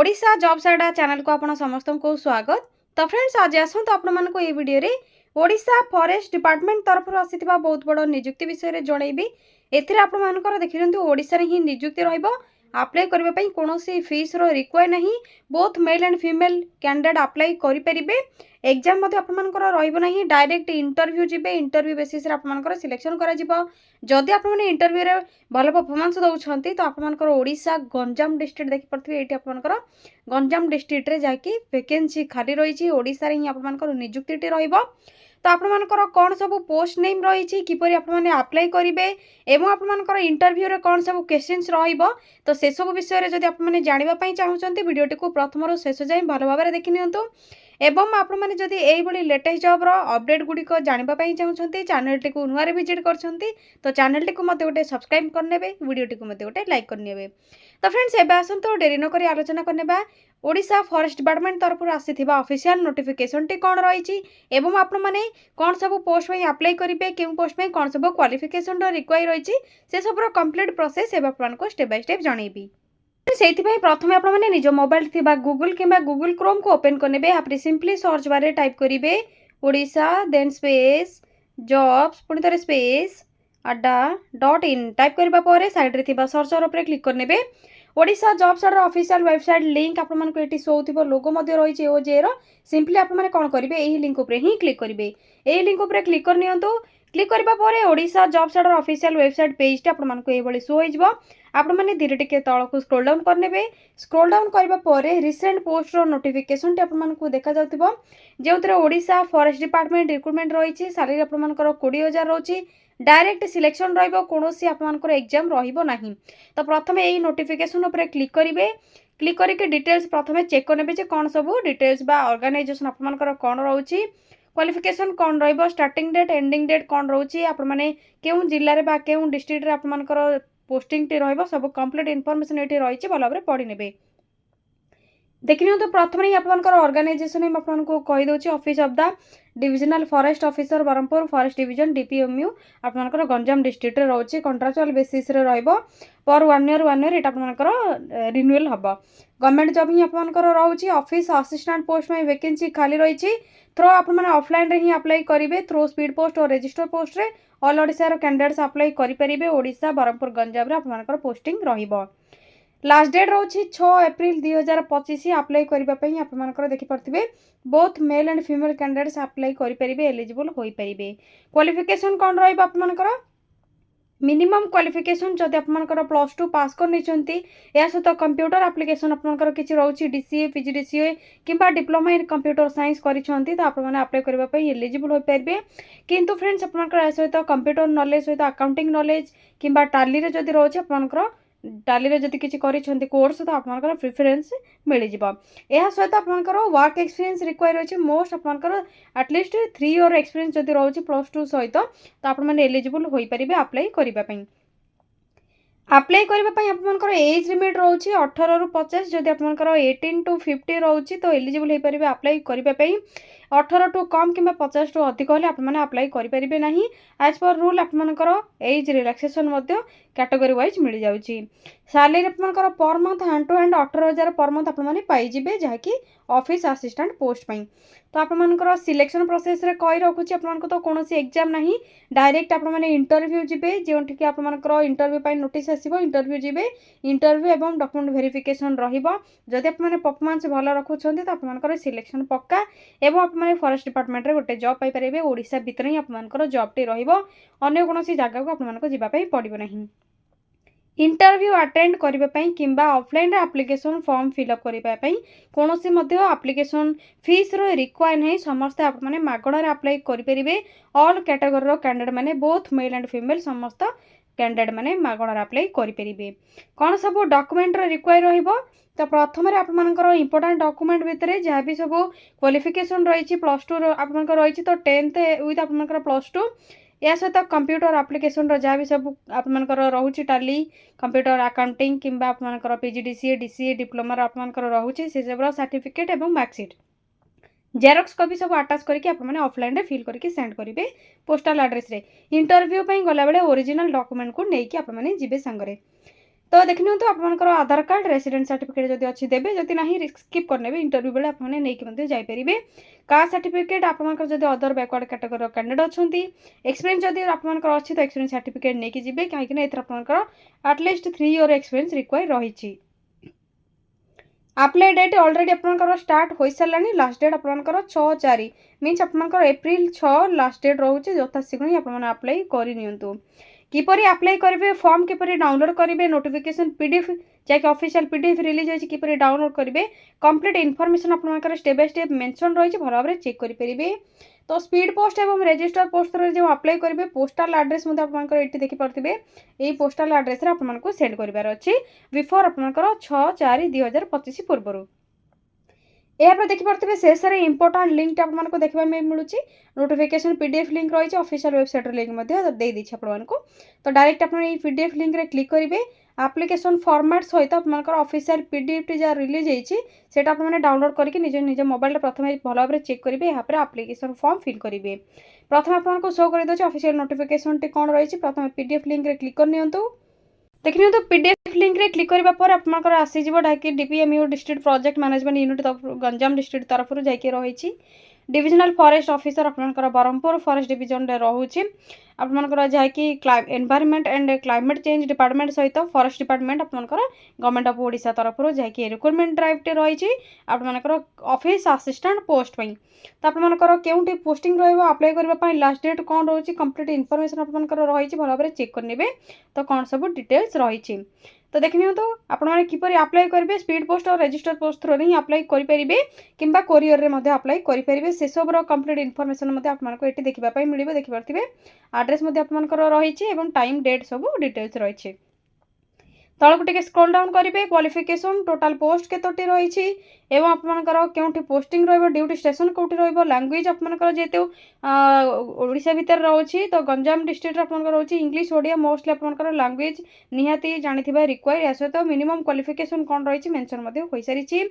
Odisha jobs अड्डा channel को आपण समस्त को स्वागत। तो फ्रेंड्स आज आसतु आपण मानको ए वीडियो रे ओडिशा फॉरेस्ट डिपार्टमेंट तरफ आसीथिबा बहुत बड़ नियुक्ति विषय रे जणैबी। एथिरे आपण मानकर देखिरंतु ओडिशा रे ही नियुक्ति रहइबो। अप्लाई करबा पई कोनोसी फीस रो रिक्वायर नहीं। Both male and female candidate apply करि परिबे। एग्जाम मध्ये आपण मानकर रहइबो नहीं, डायरेक्ट इंटरव्यू जिबे। इंटरव्यू बेसिस रे आपण मानकर सिलेक्शन करा जिवो। जदि आपण माने इंटरव्यू रे भल परफॉर्मेंस दउछंती तो आपण मानकर ओडिशा गंजाम डिस्ट्रिक्ट देखि परथिबे। एठी आपण मानकर गंजाम डिस्ट्रिक्ट रे जाकी वैकेंसी खाली रही ओडिशा रे ही आपण मानकर नियुक्तिटी रहिबो। तो आपण मानकर कोन सब पोस्ट नेम रही किपरि आपण माने अप्लाई करिवे एवं आपण मानकर इंटरव्यू रे कोन सब क्वेश्चंस रहिबो। तो से सब विषय रे जदि आपण माने जानिबा पई चाहुचंती वीडियोटी को प्रथम रो शेष जाय भलो भाबरे देखि नियंतु। एवं आपण माने जदि एई बडी लेटेस्ट जॉब रो अपडेट गुडी को जानिबा पई चाहुचंती चैनल टी को नुवा रे विजिट करछंती तो चैनल टी को मते गोटे सब्सक्राइब करनेबे, वीडियोटी को मते गोटे लाइक करनेबे। तो फ्रेंड्स एबे आसंतो डेरी न करी आलोचना करनेबा ओडिशा फॉरेस्ट डिपार्टमेंट तरफ आसीथिबा ऑफिशियल नोटिफिकेशन टी कोन रहिछि एवं आपण माने कोन सब पोस्ट पई अप्लाई करिवे, केउ पोस्ट पई कोन सब क्वालिफिकेशन रो रिक्वायर रहिछि से सब रो कंप्लीट प्रोसेस एबे आपण को स्टेप बाय स्टेप जणैबी। सेइथिबाई प्रथमे आपण माने निज मोबाइल थिबा गूगल किंबा गूगल क्रोम को ओपन करनेबे। आपरे सिंपली सर्च बार रे टाइप करिवे ओडिशा देन स्पेस जॉब्स पुनी तरे स्पेस adda.in टाइप करबा परे साइड रे थिबा सर्चर ऊपर क्लिक करनेबे। ओडिशा जॉब्स अड्डा ऑफिशियल वेबसाइट लिंक आपण मानको एटी शो होतिबो, लोगो मध्ये रहिछि ओजे रो। सिंपली आपण माने कोन करिवे एही लिंक ऊपर ही क्लिक करिवे। एही लिंक ऊपर क्लिक कर नियंतु। क्लिक करबा परे ओडिशा जॉब्स अड्डा ऑफिशियल वेबसाइट पेज टे आपण मानको एही बळी शो होइजबो। आपण माने धीरे टिके तळकु स्क्रॉल डाउन करनेबे। स्क्रॉल डाउन करबा परे रिसेंट पोस्ट रो नोटिफिकेशन टे आपण मानको देखा जाउतिबो, जेउतरे ओडिशा फॉरेस्ट डिपार्टमेंट रिक्रूटमेंट रहिछि। सैलरी आपण मानकर 20000 रहिछि। डायरेक्ट सिलेक्शन रहिबो, कोनोसी आपण मानकर एग्जाम रहिबो नाही। तो प्रथमे एही नोटिफिकेशन ऊपर क्लिक करिवे। क्लिक करके डिटेल्स प्रथमे चेक करनेबे जे कोन सब डिटेल्स बा ऑर्गेनाइजेशन आपण मानकर कोन रहउछि, क्वालिफिकेशन कोन रहिबो, स्टार्टिंग डेट एंडिंग डेट कोन रहउछि, आपण माने केउ जिल्ला रे बा केउ डिस्ट्रिक्ट रे आपण मानकर पोस्टिंग टी रहिबो, सब कंप्लीट इन्फॉर्मेशन एठी रहिछि। भलो भाबरे पढि नेबे। देखिनियो तो प्रथम ही आपनकर ऑर्गेनाइजेशन हम आपनको कहि दोछि office of the divisional forest officer Berhampur forest division DPMU आपनकर गंजाम डिस्ट्रिक्ट रे रहउछि। कॉन्ट्रैक्चुअल बेसिस रे रहइबो पर 1 ईयर एटा आपनकर रिन्यूअल हबो। गवर्नमेंट जॉब ही आपनकर रहउछि। ऑफिस असिस्टेंट पोस्ट में वैकेंसी खाली रहिछि। थ्रो आपण माने ऑफलाइन रे ही अप्लाई करिवे। थ्रो स्पीड पोस्ट और रजिस्टर पोस्ट रे ऑल ओडिशा रो कैंडिडेट्स अप्लाई करि परिबे। ओडिशा बरहमपुर गंजाम रे आपनकर पोस्टिंग रहिबो। लास्ट डेट रोची 6 एप्रिल 2025 अप्लाई करबा पई आप मानकर देखि परथिबे। Both male and female candidates apply करि परिबे, एलिजिबल होई परिबे। क्वालिफिकेशन कोन रहइबा आप मानकर मिनिमम क्वालिफिकेशन जदि आप मानकर +2 पास कर निचंती या सहित कंप्यूटर एप्लिकेशन आप मानकर किछि रहउछि डीसीए पीजीडीसीए किंबा डिप्लोमा इन कंप्यूटर साइंस करिसंती तो आप माने अप्लाई करबा पई एलिजिबल होई परिबे। किंतु फ्रेंड्स आप मानकर सहित कंप्यूटर नॉलेज सहित अकाउंटिंग नॉलेज किंबा टाली रे जदि रहउछि आप मानकर टाली रे जदि किछि करिसंती कोर्स तो आपनकर प्रेफरेंस मिलि जिवो। एहा सहित आपनकर वर्क एक्सपीरियंस रिक्वायर होछि। मोस्ट आपनकर एटलीस्ट 3 ईयर एक्सपीरियंस जदि रहउछि +2 सहित तो आपण माने एलिजिबल होई परिबे अप्लाई करिबा पई। अप्लाई करबा पई आपनकर एज लिमिट रहउछि 18 रु 50। जदि आपनकर 18 टू 50 रहउछि तो एलिजिबल होई परिबे अप्लाई करबा पई। 18 टू कम किंबा 50 टू अधिक होले आपण माने अप्लाई करि परिबे नाही। एज पर रूल आपनकर एज रिलैक्सेशन मध्ये कैटेगरी वाइज मिल जाउछि। सैलरी आपनकर per month hand to hand 18000 per month आपण माने पाई जिबे, जहा कि ऑफिस असिस्टेंट पोस्ट पई। तो आपण मानकर सिलेक्शन प्रोसेस रे कहि रखुछि आपण मानकर तो कोनोसी एग्जाम नाही। डायरेक्ट आपण माने इंटरव्यू जिबे, जेउठी कि आपण मानकर इंटरव्यू पई नोटिस आसीबो। इंटरव्यू जिबे, इंटरव्यू एवं डॉक्यूमेंट वेरिफिकेशन रहिबो। जदि आपण माने परफॉर्मेंस भलो रखुछंती तो आपण मानकर सिलेक्शन पक्का एवं आपण माने फॉरेस्ट डिपार्टमेंट रे गोटे जॉब पाई परिबे। ओडिशा भितर ही आपण मानकर जॉब टी रहिबो, अन्य कोनोसी जागा को आपण मानकर जिबा पई पड़िबो नाही। इंटरव्यू अटेंड करबा पई किंबा ऑफलाइन रे एप्लिकेशन फॉर्म फिल अप करबा पई कोनोसी मध्ये एप्लिकेशन फीस रो रिक्वायर नै। समस्त आप माने मागणा रे अप्लाई करि परिबे। ऑल कैटेगरी रो कैंडिडेट माने बोथ मेल एंड फीमेल समस्त कैंडिडेट माने मागणा रे अप्लाई करि परिबे। कोन सब डॉक्यूमेंट रो रिक्वायर रहइबो तो प्रथम रे आप मानकर इंपोर्टेंट डॉक्यूमेंट भितरे जहा भी सब क्वालिफिकेशन रहिछि +2 रो आप मानकर रहिछि तो 10th विथ आप मानकर +2 या सहित कंप्यूटर एप्लिकेशन जहाँ भी सब आपनकर रोचे टाली कंप्यूटर अकाउंटिंग किंबा आपनकर पीजीडीसीए डीसीए डिप्लोमा आपनकर रोचे से सब सर्टिफिकेट एवं मार्कशीट जेरॉक्स कॉपी सब अटैच करके आप माने ऑफलाइन रे फिल करके सेंड करेंगे पोस्टल एड्रेस रे। इंटरव्यू पई गला बेले ओरिजिनल डॉक्यूमेंट को लेके आप माने जिबे संगरे। तो देखि नियंतु आपनकर आधार कार्ड रेसिडेंट सर्टिफिकेट जदि अछि देबे जदि नाही स्किप करनेबे इंटरव्यू बेले आपने नेकी मध्ये जाई परिबे कास्ट सर्टिफिकेट आपनकर जदि अदर बैकवर्ड कैटेगरी कैंडिडेट अछंती एक्सपीरियंस जदि आपनकर अछि तो एक्सपीरियंस सर्टिफिकेट नेकी जिबे काहे कि एथरा आपनकर एटलीस्ट 3 ईयर एक्सपीरियंस रिक्वायर रहिछि अप्लाई डेट ऑलरेडी आपनकर स्टार्ट होई सरलानी लास्ट डेट आपनकर 6/4 मींस आपनकर एप्रिल 6 लास्ट डेट रहउछि यथा शीघ्र ही आपन अप्लाई करि नियंतु किपरि अप्लाई करेंगे फॉर्म किपरि डाउनलोड करेंगे नोटिफिकेशन पीडीएफ जैक ऑफिशियल पीडीएफ रिलीज होइछि किपरि डाउनलोड करेंगे कंप्लीट इनफॉरमेशन आपनकर स्टेप बाय स्टेप मेंशन रहिछि भल भाबरे चेक करि परिबे तो स्पीड पोस्ट एवं रजिस्टर पोस्ट रे जो अप्लाई करेंगे पोस्टल एड्रेस मध्ये आपनकर एठी देखि परथिबे एई पोस्टल एड्रेस रे आपनकर सेंड करिवार अछि बिफोर आपनकर 6/4/2025 पूर्वरु यहाँ देखिपे शेष में इंपोर्टाट लिंक आपको देखा मिलूँ नोटिफिकेशन पीडीएफ लिंक रही है ऑफिशियल वेबसाइट लिंक देदी आपको तो डायरेक्ट आप पीडीएफ लिंक रे क्लिक करेंगे एप्लिकेशन फॉर्मेट सहित आप ऑफिशियल पीडीएफ टी जहाँ रिलीज होता आपने डाउनलोड करके निज निज मोबाइल प्रथम भल भाव चेक करेंगे यहाँ पर एप्लिकेशन फॉर्म फिल करेंगे प्रथम आपको शो कर दे ऑफिशियल नोटिफिकेशन टी कौन रही प्रथम पीडीएफ लिंक रे क्लिक कर नियंतु देखि नियंतु पीडीएफ लिंक रे क्लिक करबा पर आपनकर आसी जिवो डाकी DPMU district project management unit Ganjam district तरफ जाके रही डिविजनल फॉरेस्ट ऑफिसर आपनकर बरहमपुर फॉरेस्ट डिवीजन रे रहउछि आपनकर जाकी environment and climate change department सहित फॉरेस्ट डिपार्टमेंट आपनकर गवर्नमेंट ऑफ ओडिशा तरफ जाकी रिक्रूटमेंट ड्राइव टे रही आपनकर ऑफिस असिस्टेंट पोस्ट पई तो आपनकर केउंटी पोस्टिंग रहइबो अप्लाई करबा पई लास्ट डेट कोन रहउछि कंप्लीट इन्फॉर्मेशन आपनकर रही भल भाबरे चेक करनेबे तो कोन सब डिटेल्स रही तो देख नियंतु आपने किपरि अप्लाई करेंगे स्पीड पोस्ट और रजिस्टर पोस्ट थ्रू ही अप्लाई करेंगे किंबा कोरियर रे मध्य अप्लाई करेंगे से सब कंप्लीट इन्फॉर्मेशन आपको ये देखा मिले देखिपे एड्रेस आपंकर रही टाइम डेट सब डिटेल्स रही तलक टिके स्क्रॉल डाउन करेंगे क्वालिफिकेशन टोटाल पोस्ट केतोटी रही एवं आपंकर केउठी पोस्टिंग रहिबो ड्यूटी स्टेशन कोठी रहिबो लैंग्वेज आपंकर जेतु ओडिशा भीतर रही तो गंजाम डिस्ट्रिक्ट आपंकर रही इंग्लिश ओडिया मोस्टली आपंकर लैंग्वेज निहाती जानिथिबा रिक्वायर या सहित मिनिमम क्वालिफिकेशन कौन रही मेंशन मध्ये होई सारिछि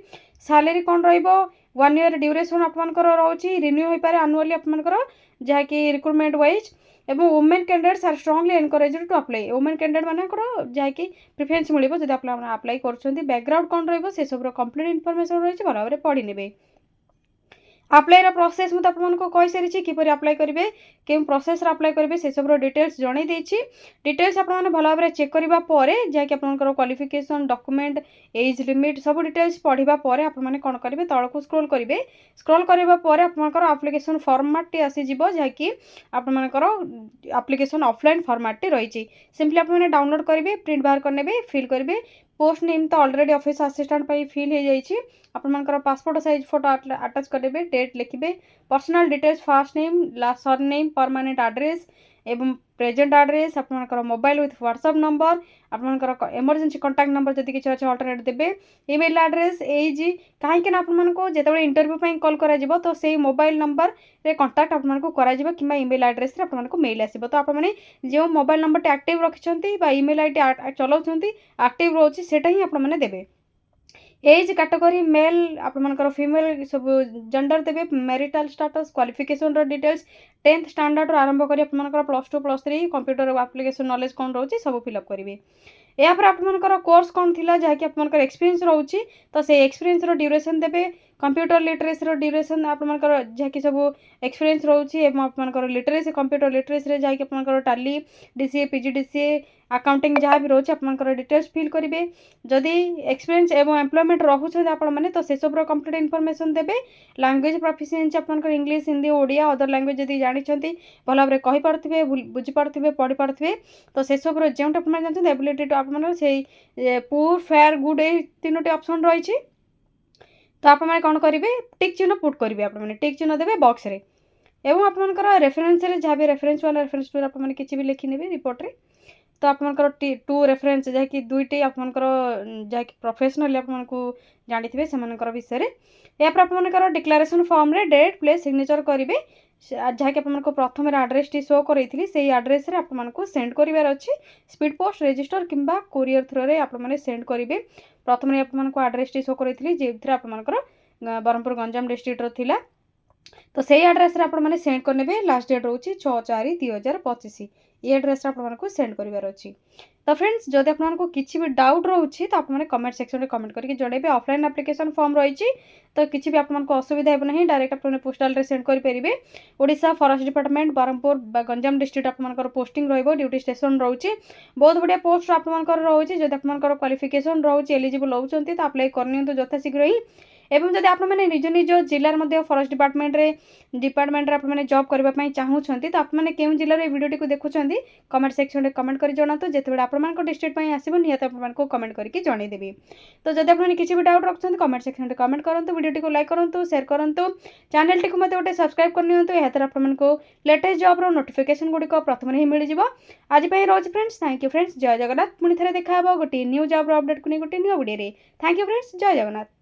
सैलरी कौन रहिबो 1 ईयर ड्यूरेशन आपंकर रही रिन्यू होई पारे एनुअली आपंकर जहाँकि रिक्रूटमेंट वाइज एवं women candidates are strongly encouraged to apply women candidate मानकर जहाँकि प्रिफरेंस मिलिबो जदि आप अप्लाई करछन्ती बैकग्राउंड कौन रहिबो से सब कंप्लीट इन्फॉर्मेशन रही भल भाव पढ़ी नेबे अप्लाई प्रोसेस मुझे आपको कही सारी किपर अप्लाई करेंगे क्यों प्रोसेस अप्लाई करेंगे से सब डिटेल्स जन डिटेल्स आपने भल भाव चेक करापर जहाँकि आपंकर क्वालिफिकेशन डॉक्यूमेंट एज लिमिट सब डिटेल्स पढ़ा आपने कौन करेंगे तौक स्क्रॉल करेंगे स्क्रॉल करापर आपंकर एप्लिकेशन फॉर्मेट टी आसीज जहाँकि आपंकर एप्लिकेशन ऑफलाइन फॉर्मेट टी रही सिंपली आपने डाउनलोड करेंगे प्रिंट बाहर करने फिल करेंगे पोस्ट नेम तो ऑलरेडी ऑफिस असिस्टेंट पे फिल हो जाइए आपंकर पासपोर्ट साइज फोटो अटैच करेंगे डेट लिखिए personal details first name sir name permanent address एवं प्रेजेंट एड्रेस आपंकर मोबाइल विथ व्हाट्सएप नंबर आपंकर इमरजेंसी कांटेक्ट नंबर जदि किसी अच्छे अल्टरनेट देवे ईमेल एड्रेस एज कहीं आपको जो इंटरव्यू कॉल करा तो से मोबाइल नंबर रे कांटेक्ट आपको करा कि ईमेल एड्रेस रे आपको मेल आसो तो आपने जो मोबाइल नंबर एक्टिव रखिंट ईमेल आईडी चलाउछंती एक्टिव रोचे सेटा ही आपने देवे एज कैटेगरी मेल आपंकर फीमेल सब जेंडर देवे marital status qualification details 10th standard आरंभ कर +2 +3 कंप्यूटर एप्लिकेशन नॉलेज कौन रोचे सब फिलअप करेंगे यापर आपंकर कोर्स कौन थी जहाँकि आपंकर एक्सपीरियंस रोचे तो से एक्सपीरियंस ड्यूरेशन देवे कंप्यूटर लिटरेसी ड्यूरेशन आपंकर जहाँकि सब एक्सपीरियंस रोचे आपंकर लिटरेसी कंप्यूटर लिटरेसी जहाँकि आपंकर टाली डीसीए पीजीडीसीए अकाउंटिंग जहाँ भी रोचे आपंकर डिटेल्स फिल करेंगे जदि एक्सपीरियंस एवं एम्प्लॉयमेंट रोचे आपने तो से सब कंप्लीट इन्फॉर्मेशन देवे लैंग्वेज प्रोफिशिएंसी आपंकर English Hindi Odia other language जदि जानते भल भाव कहीपे बुझीपे पढ़ी पारे तो से सब जो जानते एबिलिटी टू आप से पुअर फेयर गुड ये 3टी ऑप्शन रही तो आपने कौन करेंगे टिक चिन्ह पुट करेंगे आपने टिक चिन्ह देवे बॉक्स रे एवं आपंकर रेफरेन्स जहाँ भी रेफरेन्स वाला रेफरेन्स टू आपने किसी भी लिखिने रिपोर्ट रे तो आपंकर 2 रेफरेन्स जहाँकि 2टी आपंकर जहाँकि प्रोफेशनल आपको जानते से विषय यापर आपंकर डिक्लेरेशन फॉर्म रे डेट प्लेस सिग्नेचर करेंगे जहाँकि आपको प्रथम एड्रेस टी शो करी से एड्रेस आपको सेंड करार अच्छी स्पीड पोस्ट रजिस्टर किंबा कोरियर थ्रू रे आपने सेंड करेंगे प्रथम आपको एड्रेस टी शो करी जो आपंकर बरहमपुर गंजाम डिस्ट्रिक्ट थिला तो से एड्रेस आपने सेंड करने लास्ट डेट रोचे 6/4/2025 ये एड्रेस आपको सेंड करार अच्छी। तो फ्रेंड्स जदि आपको किसी भी डाउट रोचे तो आपने कमेंट सेक्शन में कमेंट करके जड़े। ऑफलाइन एप्लिकेशन फॉर्म रही तो किसी भी आपको असुविधा हो ना, डायरेक्ट आपने पोस्टाल रे सेंड करेंगे। Odisha forest department Berhampur Ganjam district आपंकर पोस्टिंग रही ड्यूटी स्टेशन रोचे। बहुत बढ़िया पोस्ट आपंकर रोचे। जब आपंकर क्वालिफिकेशन रोचे एलिजिबल होती तो अप्लाई करनी यथाशीघ्र ही। एवं जब आप निज निज जिलार फॉरेस्ट डिपार्टमेंट आपने जॉब करने चाहूँगी तो आपने क्यों जिले भिडियो को देखुं कमेंट सेक्शन में कमेंट कर जनातु। जिते आप डिस्ट्रिक्ट आसो निहत आपको कमेंट करके जनईदेवी। तो जब आपने किसी भी डाउट रखते कमेंट सेक्शन में कमेंट करूँ, वीडियो को लाइक करूँ, शेयर करूँ, चैनल टी मत गोटे सब्सक्राइब करनी। आपको लेटेस्ट जॉब नोटिफिकेशन गुड़िक प्रथम ही मिल जाए। आज रोज फ्रेंड्स, थैंक यू फ्रेंड्स, जय जगन्नाथ। पुणी थे देखा गोटे न्यू जॉब अपडेट को नहीं गोटे new video. Thank you friends, जय जगन्नाथ।